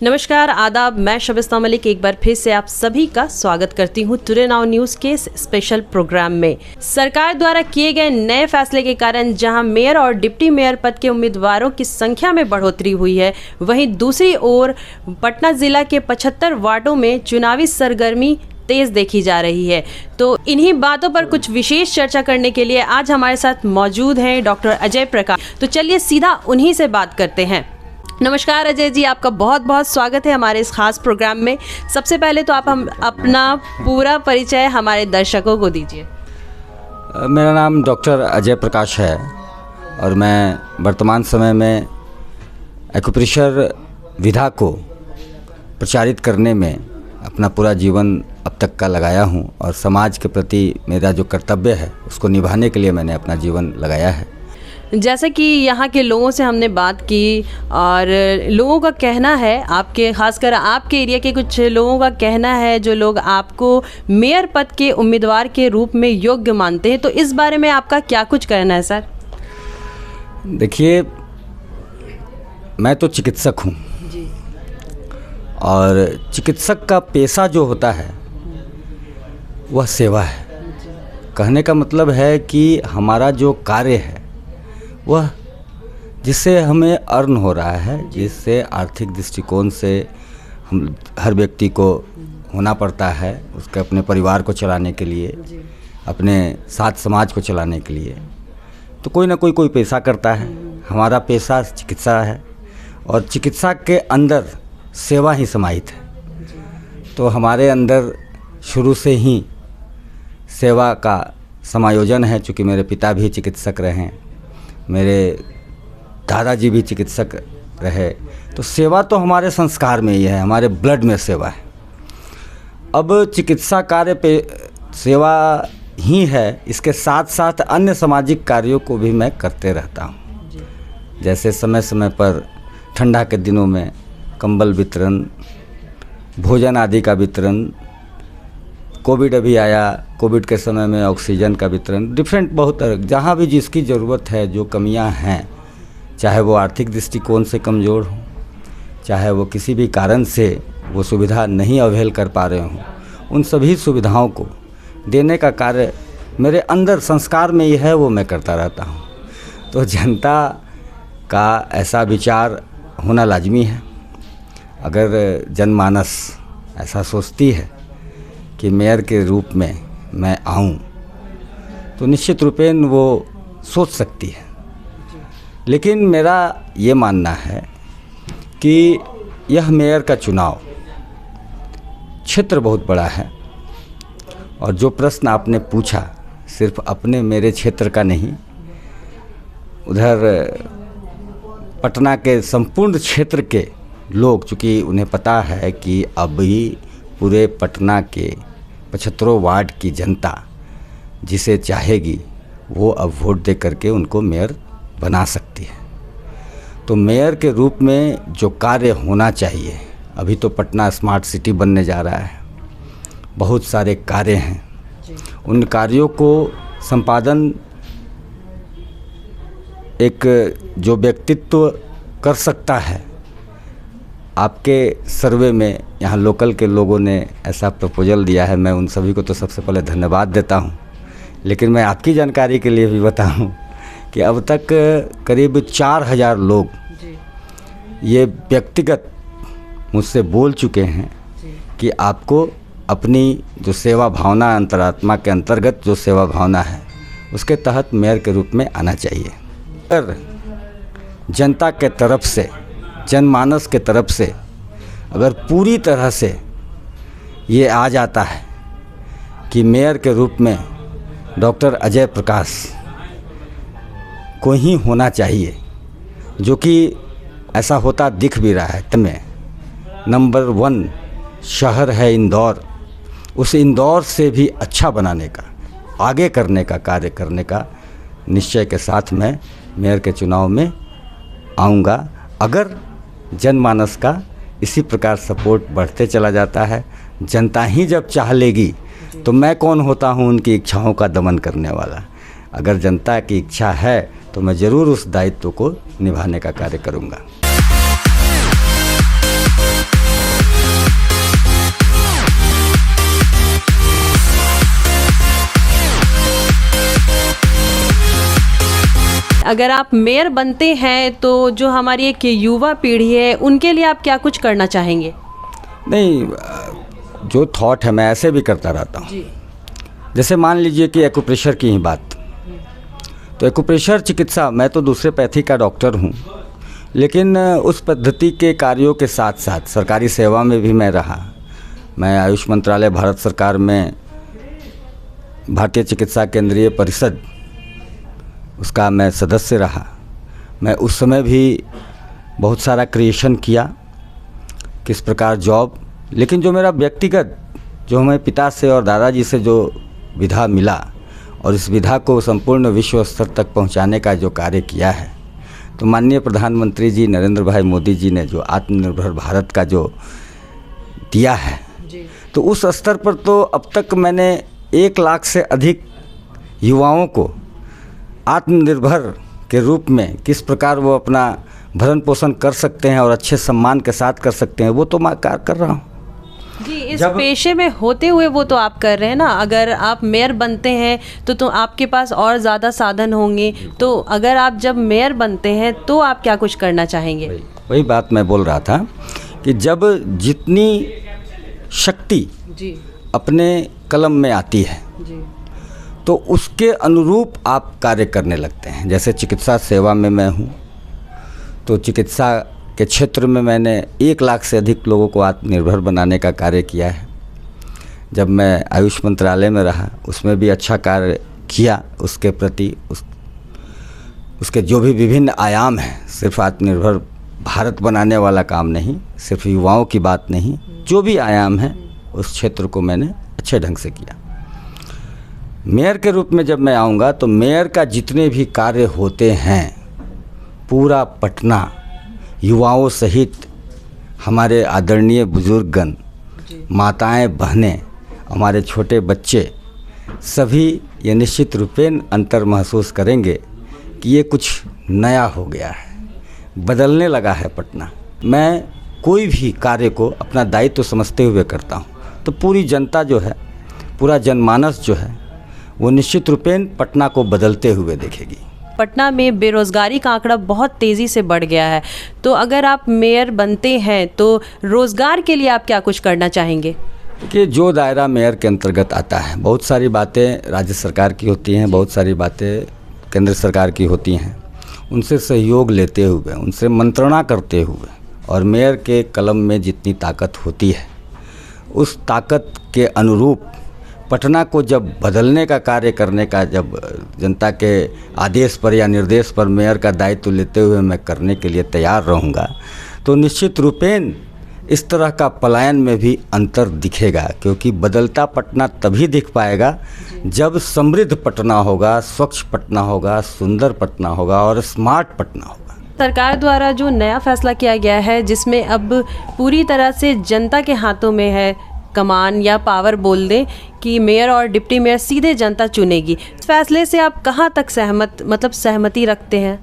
नमस्कार, आदाब। मैं शबिस्ता मलिक एक बार फिर से आप सभी का स्वागत करती हूँ टुडे नाउ न्यूज़ के इस स्पेशल प्रोग्राम में। सरकार द्वारा किए गए नए फैसले के कारण जहां मेयर और डिप्टी मेयर पद के उम्मीदवारों की संख्या में बढ़ोतरी हुई है, वहीं दूसरी ओर पटना जिला के 75 वार्डों में चुनावी सरगर्मी तेज देखी जा रही है। तो इन्हीं बातों पर कुछ विशेष चर्चा करने के लिए आज हमारे साथ मौजूद हैं डॉक्टर अजय प्रकाश। तो चलिए सीधा उन्हीं से बात करते हैं। नमस्कार अजय जी, आपका बहुत बहुत स्वागत है हमारे इस खास प्रोग्राम में। सबसे पहले तो आप हम अपना पूरा परिचय हमारे दर्शकों को दीजिए। मेरा नाम डॉक्टर अजय प्रकाश है और मैं वर्तमान समय में एक्यूप्रेशर विधा को प्रचारित करने में अपना पूरा जीवन अब तक का लगाया हूं और समाज के प्रति मेरा जो कर्तव्य है उसको निभाने के लिए मैंने अपना जीवन लगाया है। जैसे कि यहाँ के लोगों से हमने बात की और लोगों का कहना है, आपके खासकर आपके एरिया के कुछ लोगों का कहना है जो लोग आपको मेयर पद के उम्मीदवार के रूप में योग्य मानते हैं, तो इस बारे में आपका क्या कुछ कहना है सर? देखिए, मैं तो चिकित्सक हूँ जी। और चिकित्सक का पेशा जो होता है वह सेवा है। कहने का मतलब है कि हमारा जो कार्य है वह जिससे हमें अर्न हो रहा है, जिससे आर्थिक दृष्टिकोण से हम हर व्यक्ति को होना पड़ता है उसके अपने परिवार को चलाने के लिए, अपने साथ समाज को चलाने के लिए, तो कोई ना कोई पेशा करता है। हमारा पेशा चिकित्सा है और चिकित्सा के अंदर सेवा ही समाहित है। तो हमारे अंदर शुरू से ही सेवा का समायोजन है। चूँकि मेरे पिता भी चिकित्सक रहे, मेरे दादाजी भी चिकित्सक रहे, तो सेवा तो हमारे संस्कार में ही है, हमारे ब्लड में सेवा है। अब चिकित्सा कार्य पे सेवा ही है, इसके साथ साथ अन्य सामाजिक कार्यों को भी मैं करते रहता हूँ। जैसे समय समय पर ठंडा के दिनों में कंबल वितरण, भोजन आदि का वितरण, कोविड अभी आया, कोविड के समय में ऑक्सीजन का वितरण, डिफरेंट बहुत तरह, जहाँ भी जिसकी ज़रूरत है, जो कमियां हैं, चाहे वो आर्थिक दृष्टिकोण से कमज़ोर हो, चाहे वो किसी भी कारण से वो सुविधा नहीं अवेल कर पा रहे हों, उन सभी सुविधाओं को देने का कार्य मेरे अंदर संस्कार में ही है, वो मैं करता रहता हूँ। तो जनता का ऐसा विचार होना लाजमी है। अगर जनमानस ऐसा सोचती है कि मेयर के रूप में मैं आऊं, तो निश्चित रूपेण वो सोच सकती है। लेकिन मेरा ये मानना है कि यह मेयर का चुनाव क्षेत्र बहुत बड़ा है और जो प्रश्न आपने पूछा सिर्फ अपने मेरे क्षेत्र का नहीं, उधर पटना के संपूर्ण क्षेत्र के लोग, चूँकि उन्हें पता है कि अभी पूरे पटना के 75 वार्ड की जनता जिसे चाहेगी वो अब वोट दे करके उनको मेयर बना सकती है। तो मेयर के रूप में जो कार्य होना चाहिए, अभी तो पटना स्मार्ट सिटी बनने जा रहा है, बहुत सारे कार्य हैं, उन कार्यों को संपादन एक जो व्यक्तित्व कर सकता है। आपके सर्वे में यहाँ लोकल के लोगों ने ऐसा प्रपोजल दिया है, मैं उन सभी को तो सबसे पहले धन्यवाद देता हूँ। लेकिन मैं आपकी जानकारी के लिए भी बताऊँ कि अब तक करीब 4000 लोग ये व्यक्तिगत मुझसे बोल चुके हैं कि आपको अपनी जो सेवा भावना, अंतरात्मा के अंतर्गत जो सेवा भावना है उसके तहत मेयर के रूप में आना चाहिए। अगर जनता के तरफ से, जनमानस के तरफ से अगर पूरी तरह से ये आ जाता है कि मेयर के रूप में डॉक्टर अजय प्रकाश को ही होना चाहिए, जो कि ऐसा होता दिख भी रहा है। में नंबर 1 शहर है इंदौर, उस इंदौर से भी अच्छा बनाने का, आगे करने का कार्य करने का निश्चय के साथ मैं मेयर के चुनाव में आऊँगा। अगर जनमानस का इसी प्रकार सपोर्ट बढ़ते चला जाता है, जनता ही जब चाह लेगी तो मैं कौन होता हूँ उनकी इच्छाओं का दमन करने वाला। अगर जनता की इच्छा है तो मैं ज़रूर उस दायित्व को निभाने का कार्य करूँगा। अगर आप मेयर बनते हैं तो जो हमारी एक युवा पीढ़ी है उनके लिए आप क्या कुछ करना चाहेंगे? नहीं, जो थॉट है मैं ऐसे भी करता रहता हूँ। जैसे मान लीजिए कि एक्यूप्रेशर की ही बात, तो एक्यूप्रेशर चिकित्सा, मैं तो दूसरे पैथी का डॉक्टर हूँ, लेकिन उस पद्धति के कार्यों के साथ साथ सरकारी सेवा में भी मैं रहा। मैं आयुष मंत्रालय भारत सरकार में भारतीय चिकित्सा केंद्रीय परिषद उसका मैं सदस्य रहा। मैं उस समय भी बहुत सारा क्रिएशन किया, किस प्रकार जॉब, लेकिन जो मेरा व्यक्तिगत, जो हमें पिता से और दादाजी से जो विधा मिला और इस विधा को संपूर्ण विश्व स्तर तक पहुंचाने का जो कार्य किया है, तो माननीय प्रधानमंत्री जी नरेंद्र भाई मोदी जी ने जो आत्मनिर्भर भारत का जो दिया है, तो उस स्तर पर तो अब तक मैंने 1 लाख से अधिक युवाओं को आत्मनिर्भर के रूप में किस प्रकार वो अपना भरण पोषण कर सकते हैं और अच्छे सम्मान के साथ कर सकते हैं, वो तो मैं कार्य कर रहा हूँ। जी, इस पेशे में होते हुए वो तो आप कर रहे हैं ना। अगर आप मेयर बनते हैं तो आपके पास और ज़्यादा साधन होंगे, तो अगर आप जब मेयर बनते हैं तो आप क्या कुछ करना चाहेंगे? वही बात मैं बोल रहा था कि जब जितनी शक्ति अपने कलम में आती है तो उसके अनुरूप आप कार्य करने लगते हैं। जैसे चिकित्सा सेवा में मैं हूँ, तो चिकित्सा के क्षेत्र में मैंने 1 लाख से अधिक लोगों को आत्मनिर्भर बनाने का कार्य किया है। जब मैं आयुष मंत्रालय में रहा, उसमें भी अच्छा कार्य किया। उसके प्रति उसके जो भी विभिन्न आयाम हैं, सिर्फ आत्मनिर्भर भारत बनाने वाला काम नहीं, सिर्फ युवाओं की बात नहीं, जो भी आयाम है उस क्षेत्र को मैंने अच्छे ढंग से किया। मेयर के रूप में जब मैं आऊँगा तो मेयर का जितने भी कार्य होते हैं, पूरा पटना युवाओं सहित हमारे आदरणीय बुजुर्गगण, माताएं, बहनें, हमारे छोटे बच्चे, सभी ये निश्चित रूपेण अंतर महसूस करेंगे कि ये कुछ नया हो गया है, बदलने लगा है पटना। मैं कोई भी कार्य को अपना दायित्व समझते हुए करता हूँ, तो पूरी जनता जो है, पूरा जनमानस जो है, वो निश्चित रूपेण पटना को बदलते हुए देखेगी। पटना में बेरोज़गारी का आंकड़ा बहुत तेज़ी से बढ़ गया है, तो अगर आप मेयर बनते हैं तो रोज़गार के लिए आप क्या कुछ करना चाहेंगे? कि जो दायरा मेयर के अंतर्गत आता है, बहुत सारी बातें राज्य सरकार की होती हैं, बहुत सारी बातें केंद्र सरकार की होती हैं, उनसे सहयोग लेते हुए, उनसे मंत्रणा करते हुए, और मेयर के कलम में जितनी ताकत होती है उस ताकत के अनुरूप पटना को जब बदलने का कार्य करने का, जब जनता के आदेश पर या निर्देश पर मेयर का दायित्व लेते हुए मैं करने के लिए तैयार रहूँगा, तो निश्चित रूपेण इस तरह का पलायन में भी अंतर दिखेगा। क्योंकि बदलता पटना तभी दिख पाएगा जब समृद्ध पटना होगा, स्वच्छ पटना होगा, सुंदर पटना होगा और स्मार्ट पटना होगा। सरकार द्वारा जो नया फैसला किया गया है, जिसमें अब पूरी तरह से जनता के हाथों में है कमान या पावर, बोल दें कि मेयर और डिप्टी मेयर सीधे जनता चुनेगी, इस फैसले से आप कहाँ तक सहमति रखते हैं?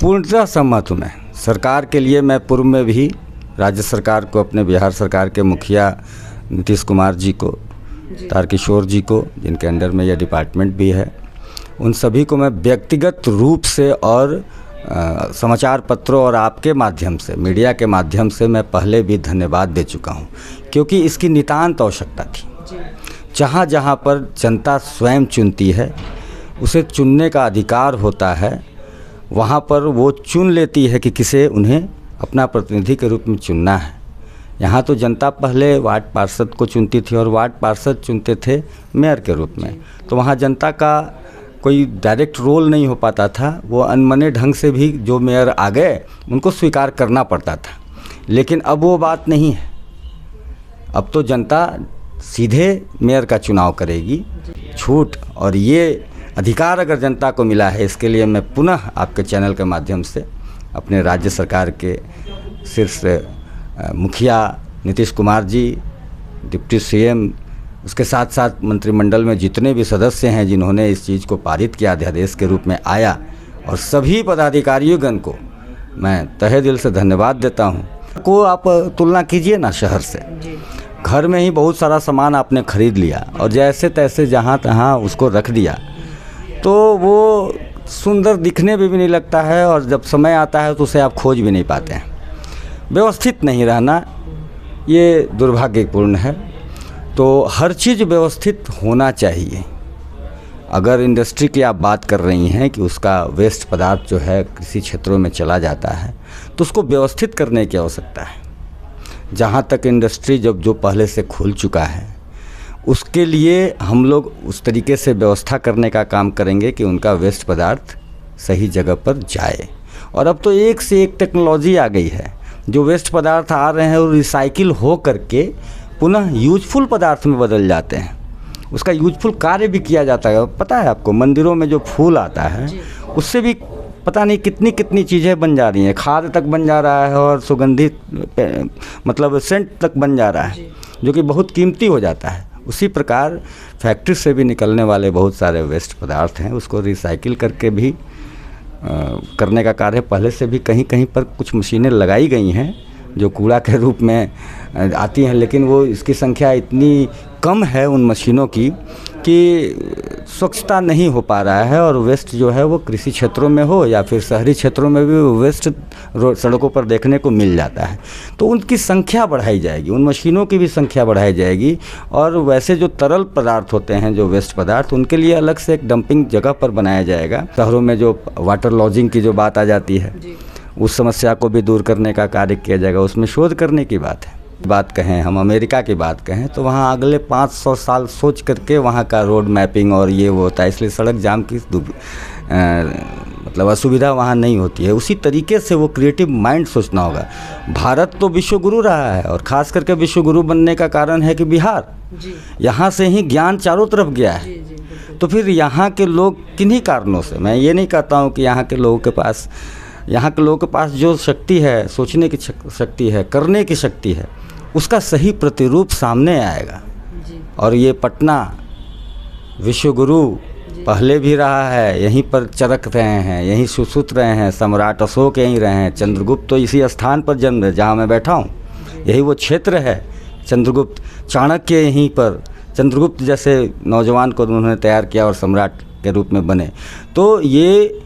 पूर्णतः सहमत हूँ मैं। सरकार के लिए मैं पूर्व में भी राज्य सरकार को, अपने बिहार सरकार के मुखिया नीतीश कुमार जी को, तारकिशोर जी को, जिनके अंडर में यह डिपार्टमेंट भी है, उन सभी को मैं व्यक्तिगत रूप से और समाचार पत्रों और आपके माध्यम से, मीडिया के माध्यम से मैं पहले भी धन्यवाद दे चुका हूं, क्योंकि इसकी नितांत आवश्यकता थी। जहां जहां पर जनता स्वयं चुनती है, उसे चुनने का अधिकार होता है, वहां पर वो चुन लेती है कि किसे उन्हें अपना प्रतिनिधि के रूप में चुनना है। यहाँ तो जनता पहले वार्ड पार्षद को चुनती थी और वार्ड पार्षद चुनते थे मेयर के रूप में, तो वहाँ जनता का कोई डायरेक्ट रोल नहीं हो पाता था। वो अनमने ढंग से भी जो मेयर आ गए उनको स्वीकार करना पड़ता था, लेकिन अब वो बात नहीं है। अब तो जनता सीधे मेयर का चुनाव करेगी। छूट और ये अधिकार अगर जनता को मिला है, इसके लिए मैं पुनः आपके चैनल के माध्यम से अपने राज्य सरकार के शीर्ष मुखिया नीतीश कुमार जी, डिप्टी सीएम, उसके साथ साथ मंत्रिमंडल में जितने भी सदस्य हैं जिन्होंने इस चीज़ को पारित किया, अध्यादेश के रूप में आया, और सभी पदाधिकारियों को मैं तहे दिल से धन्यवाद देता हूं। को आप तुलना कीजिए ना शहर से, घर में ही बहुत सारा सामान आपने खरीद लिया और जैसे तैसे जहां तहां उसको रख दिया, तो वो सुंदर दिखने में भी नहीं लगता है, और जब समय आता है तो उसे आप खोज भी नहीं पाते हैं। व्यवस्थित नहीं रहना ये दुर्भाग्यपूर्ण है। तो हर चीज़ व्यवस्थित होना चाहिए। अगर इंडस्ट्री की आप बात कर रही हैं कि उसका वेस्ट पदार्थ जो है कृषि क्षेत्रों में चला जाता है, तो उसको व्यवस्थित करने की आवश्यकता है। जहाँ तक इंडस्ट्री जो पहले से खुल चुका है, उसके लिए हम लोग उस तरीके से व्यवस्था करने का काम करेंगे कि उनका वेस्ट पदार्थ सही जगह पर जाए। और अब तो एक से एक टेक्नोलॉजी आ गई है, जो वेस्ट पदार्थ आ रहे हैं वो रिसाइकिल हो करके पुनः यूजफुल पदार्थ में बदल जाते हैं। उसका यूजफुल कार्य भी किया जाता है। पता है आपको, मंदिरों में जो फूल आता है उससे भी पता नहीं कितनी कितनी चीज़ें बन जा रही हैं। खाद तक बन जा रहा है और सुगंधित मतलब सेंट तक बन जा रहा है, जो कि बहुत कीमती हो जाता है। उसी प्रकार फैक्ट्री से भी निकलने वाले बहुत सारे वेस्ट पदार्थ हैं, उसको रिसाइकिल करके भी करने का कार्य पहले से भी कहीं कहीं पर कुछ मशीनें लगाई गई हैं जो कूड़ा के रूप में आती हैं, लेकिन वो इसकी संख्या इतनी कम है उन मशीनों की कि स्वच्छता नहीं हो पा रहा है। और वेस्ट जो है वो कृषि क्षेत्रों में हो या फिर शहरी क्षेत्रों में भी वेस्ट सड़कों पर देखने को मिल जाता है। तो उनकी संख्या बढ़ाई जाएगी, उन मशीनों की भी संख्या बढ़ाई जाएगी। और वैसे जो तरल पदार्थ होते हैं, जो वेस्ट पदार्थ, उनके लिए अलग से एक डंपिंग जगह पर बनाया जाएगा। शहरों में जो वाटर लॉजिंग की जो बात आ जाती है, उस समस्या को भी दूर करने का कार्य किया जाएगा। उसमें शोध करने की बात है। बात कहें हम अमेरिका की बात कहें तो वहाँ अगले 500 साल सोच करके वहाँ का रोड मैपिंग और ये वो होता है, इसलिए सड़क जाम की मतलब असुविधा वहाँ नहीं होती है। उसी तरीके से वो क्रिएटिव माइंड सोचना होगा। भारत तो विश्व गुरु रहा है, और ख़ास करके विश्व गुरु बनने का कारण है कि बिहार, यहाँ से ही ज्ञान चारों तरफ गया है। तो फिर यहाँ के लोग किन्हीं कारणों से, मैं ये नहीं कहता हूँ कि यहाँ के लोगों के पास जो शक्ति है, सोचने की शक्ति है, करने की शक्ति है, उसका सही प्रतिरूप सामने आएगा। और ये पटना विश्व गुरु पहले भी रहा है, यहीं पर चरक रहे हैं, यहीं सुसुत रहे हैं। सम्राट अशोक यहीं रहे हैं, चंद्रगुप्त तो इसी स्थान पर जन्म है जहाँ मैं बैठा हूँ, यही वो क्षेत्र है। चंद्रगुप्त, चाणक्य यहीं पर, चंद्रगुप्त जैसे नौजवान को उन्होंने तैयार किया और सम्राट के रूप में बने। तो ये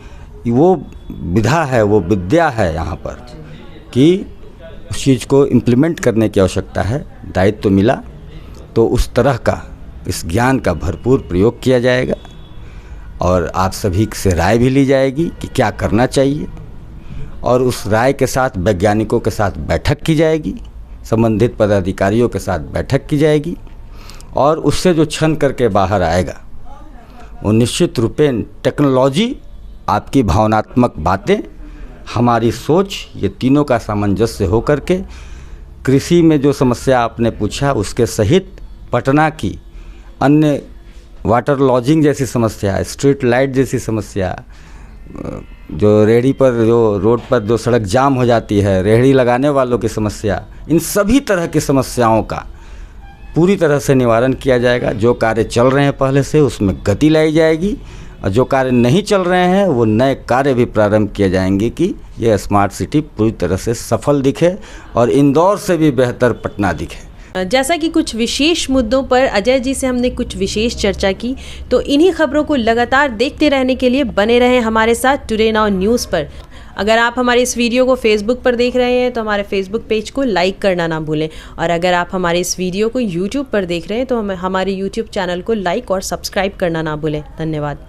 वो विधा है, वो विद्या है यहाँ पर कि उस चीज़ को इम्प्लीमेंट करने की आवश्यकता है। दायित्व तो मिला तो उस तरह का, इस ज्ञान का भरपूर प्रयोग किया जाएगा और आप सभी से राय भी ली जाएगी कि क्या करना चाहिए। और उस राय के साथ वैज्ञानिकों के साथ बैठक की जाएगी, संबंधित पदाधिकारियों के साथ बैठक की जाएगी, और उससे जो छन करके बाहर आएगा वो निश्चित रूपेण टेक्नोलॉजी, आपकी भावनात्मक बातें, हमारी सोच, ये तीनों का सामंजस्य हो करके कृषि में जो समस्या आपने पूछा उसके सहित पटना की अन्य वाटर लॉजिंग जैसी समस्या, स्ट्रीट लाइट जैसी समस्या, जो रेहड़ी पर, जो रोड पर जो सड़क जाम हो जाती है, रेहड़ी लगाने वालों की समस्या, इन सभी तरह की समस्याओं का पूरी तरह से निवारण किया जाएगा। जो कार्य चल रहे हैं पहले से उसमें गति लाई जाएगी, और जो कार्य नहीं चल रहे हैं वो नए कार्य भी प्रारंभ किए जाएंगे कि ये स्मार्ट सिटी पूरी तरह से सफल दिखे और इंदौर से भी बेहतर पटना दिखे। जैसा कि कुछ विशेष मुद्दों पर अजय जी से हमने कुछ विशेष चर्चा की, तो इन्हीं खबरों को लगातार देखते रहने के लिए बने रहें हमारे साथ टुडे नाउ न्यूज़ पर। अगर आप हमारे इस वीडियो को फेसबुक पर देख रहे हैं तो हमारे फेसबुक पेज को लाइक करना ना भूलें, और अगर आप हमारे इस वीडियो को यूट्यूब पर देख रहे हैं तो हमारे यूट्यूब चैनल को लाइक और सब्सक्राइब करना ना भूलें। धन्यवाद।